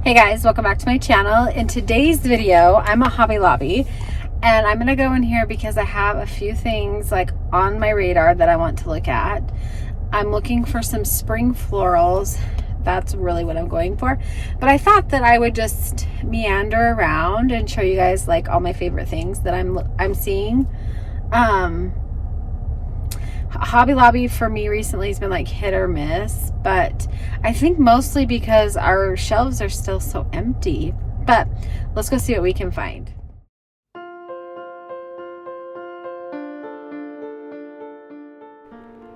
Hey guys, welcome back to my channel. In today's video, I'm at Hobby Lobby and I'm gonna go in here because I have a few things like on my radar that I want to look at. I'm looking for some spring florals. That's really what I'm going for. But I thought that I would just meander around and show you guys like all my favorite things that I'm seeing. Hobby Lobby for me recently has been like hit or miss, but I think mostly because our shelves are still so empty. But let's go see what we can find.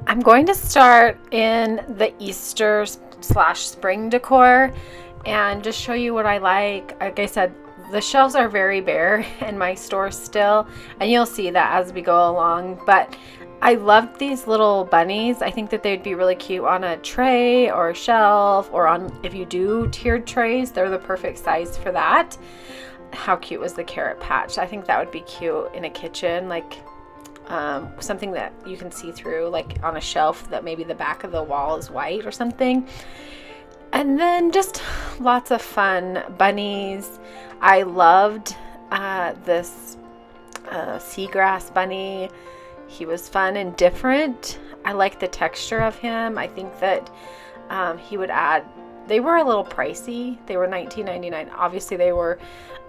I'm going to start in the Easter / spring decor and just show you what I like. Like I said, the shelves are very bare in my store still, and you'll see that as we go along, but I love these little bunnies. I think that they'd be really cute on a tray or a shelf, or on, if you do tiered trays, they're the perfect size for that. How cute was the carrot patch? I think that would be cute in a kitchen, like something that you can see through, like on a shelf that maybe the back of the wall is white or something. And then just lots of fun bunnies. I loved this seagrass bunny. He was fun and different. I like the texture of him. I think that he would add, they were a little pricey. They were $19.99. Obviously they were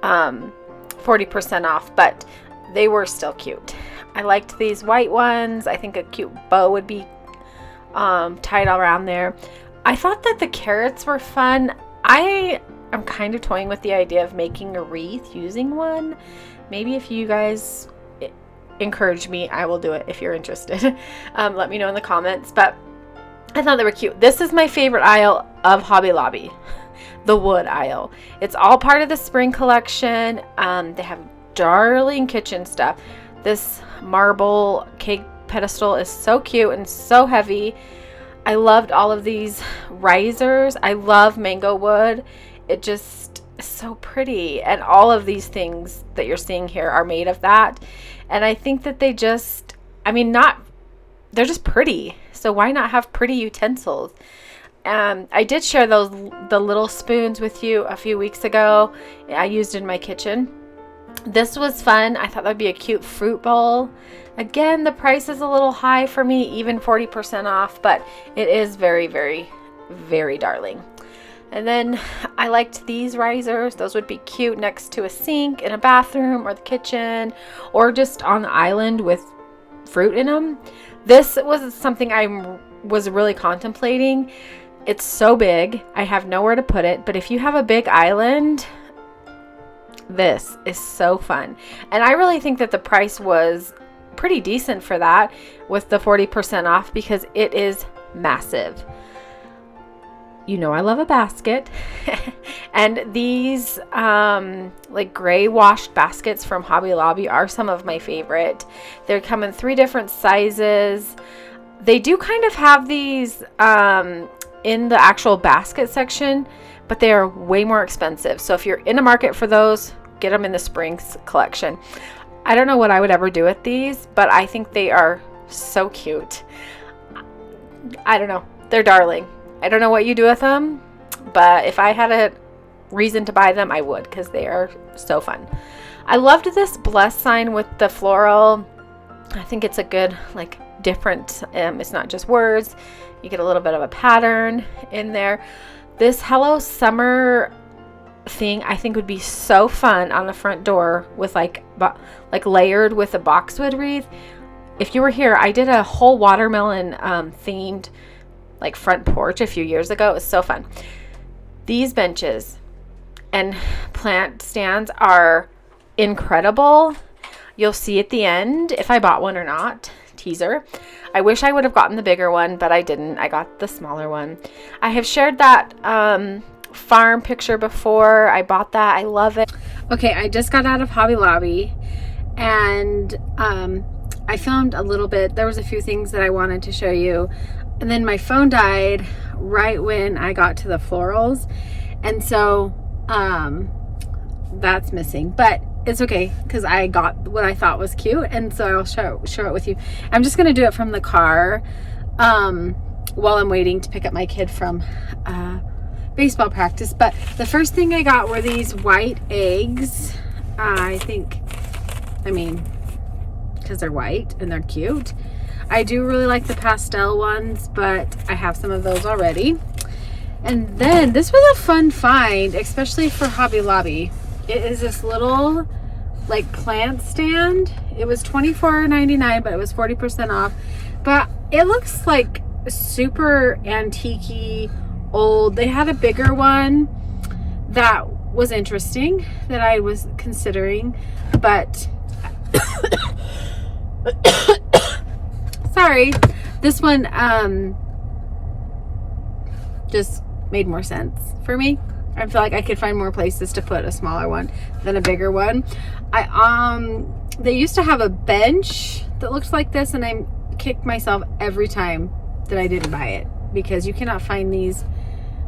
40% off, but they were still cute. I liked these white ones. I think a cute bow would be tied around there. I thought that the carrots were fun. I am kind of toying with the idea of making a wreath using one. Maybe if you guys encourage me, I will do it if you're interested. Let me know in the comments, but I thought they were cute. This is my favorite aisle of Hobby Lobby, the wood aisle. It's all part of the spring collection. They have darling kitchen stuff. This marble cake pedestal is so cute and so heavy. I loved all of these risers. I love mango wood. It just is so pretty, and all of these things that you're seeing here are made of that. And I think that they just, they're just pretty. So why not have pretty utensils? I did share the little spoons with you a few weeks ago. I used in my kitchen. This was fun. I thought that'd be a cute fruit bowl. Again, the price is a little high for me, even 40% off, but it is very, very, very darling. And then I liked these risers. Those would be cute next to a sink in a bathroom or the kitchen, or just on the island with fruit in them. This was something I was really contemplating. It's so big, I have nowhere to put it, but if you have a big island, this is so fun. And I really think that the price was pretty decent for that with the 40% off, because it is massive. You know I love a basket. And these like gray washed baskets from Hobby Lobby are some of my favorite. They come in 3 different sizes. They do kind of have these in the actual basket section, but they are way more expensive. So if you're in a market for those, get them in the Springs collection. I don't know what I would ever do with these, but I think they are so cute. I don't know. They're darling. I don't know what you do with them, but if I had a reason to buy them, I would, because they are so fun. I loved this bless sign with the floral. I think it's a good, like, different, it's not just words. You get a little bit of a pattern in there. This Hello Summer thing I think would be so fun on the front door with like layered with a boxwood wreath. If you were here, I did a whole watermelon themed like front porch a few years ago. It was so fun. These benches and plant stands are incredible. You'll see at the end if I bought one or not. Teaser. I wish I would have gotten the bigger one, but I didn't. I got the smaller one. I have shared that farm picture before. I bought that. I love it. Okay, I just got out of Hobby Lobby, and I filmed a little bit. There was a few things that I wanted to show you, and then my phone died right when I got to the florals, and so that's missing, but it's okay because I got what I thought was cute, and so I'll share it with you. I'm just gonna do it from the car while I'm waiting to pick up my kid from baseball practice. But the first thing I got were these white eggs. I mean, because they're white and they're cute. I do really like the pastel ones, but I have some of those already. And then this was a fun find, especially for Hobby Lobby. It is this little like plant stand. It was $24.99, but it was 40% off. But it looks like super antique-y, old. They had a bigger one that was interesting that I was considering, but sorry, this one just made more sense for me. I feel like I could find more places to put a smaller one than a bigger one. They used to have a bench that looks like this, and I kicked myself every time that I didn't buy it, because you cannot find these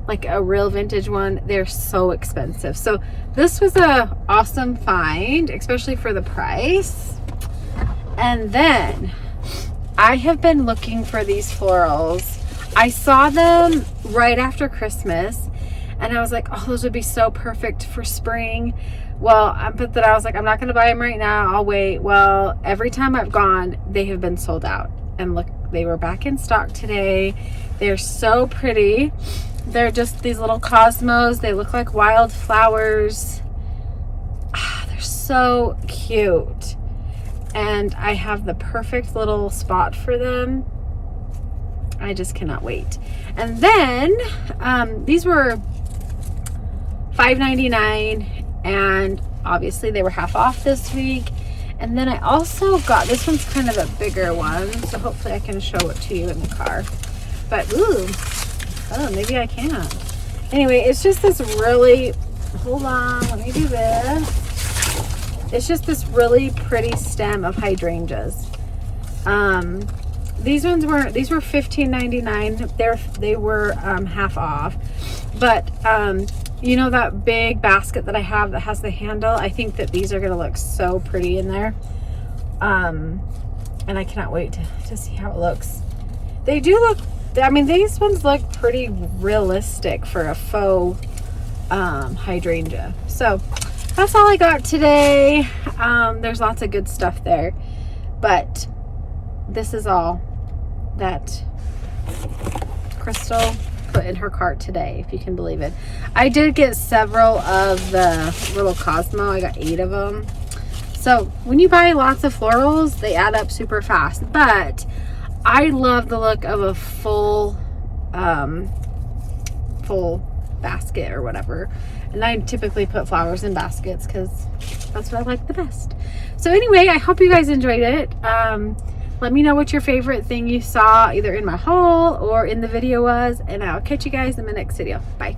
like a real vintage one. They're so expensive. So this was a awesome find, especially for the price. And then I have been looking for these florals. I saw them right after Christmas, and I was like, oh, those would be so perfect for spring. Well, but then I was like, I'm not going to buy them right now. I'll wait. Well, every time I've gone, they have been sold out. And look, they were back in stock today. They're so pretty. They're just these little cosmos. They look like wildflowers. They're so cute. And I have the perfect little spot for them. I just cannot wait. And then these were $5.99, and obviously they were half off this week. And then I also got, this one's kind of a bigger one, so hopefully I can show it to you in the car. But ooh, oh, maybe I can. Anyway, it's just this really, hold on, let me do this. It's just this really pretty stem of hydrangeas. These were $15.99. They were half off. But you know that big basket that I have that has the handle? I think that these are gonna look so pretty in there. And I cannot wait to see how it looks. They do look, I mean, these ones look pretty realistic for a faux hydrangea. So that's all I got today. There's lots of good stuff there, but this is all that Crystal put in her cart today, if you can believe it. I did get several of the little Cosmo. I got 8 of them. So when you buy lots of florals, they add up super fast. But I love the look of a full basket or whatever. And I typically put flowers in baskets because that's what I like the best. So anyway, I hope you guys enjoyed it. Let me know what your favorite thing you saw either in my haul or in the video was, and I'll catch you guys in my next video. Bye.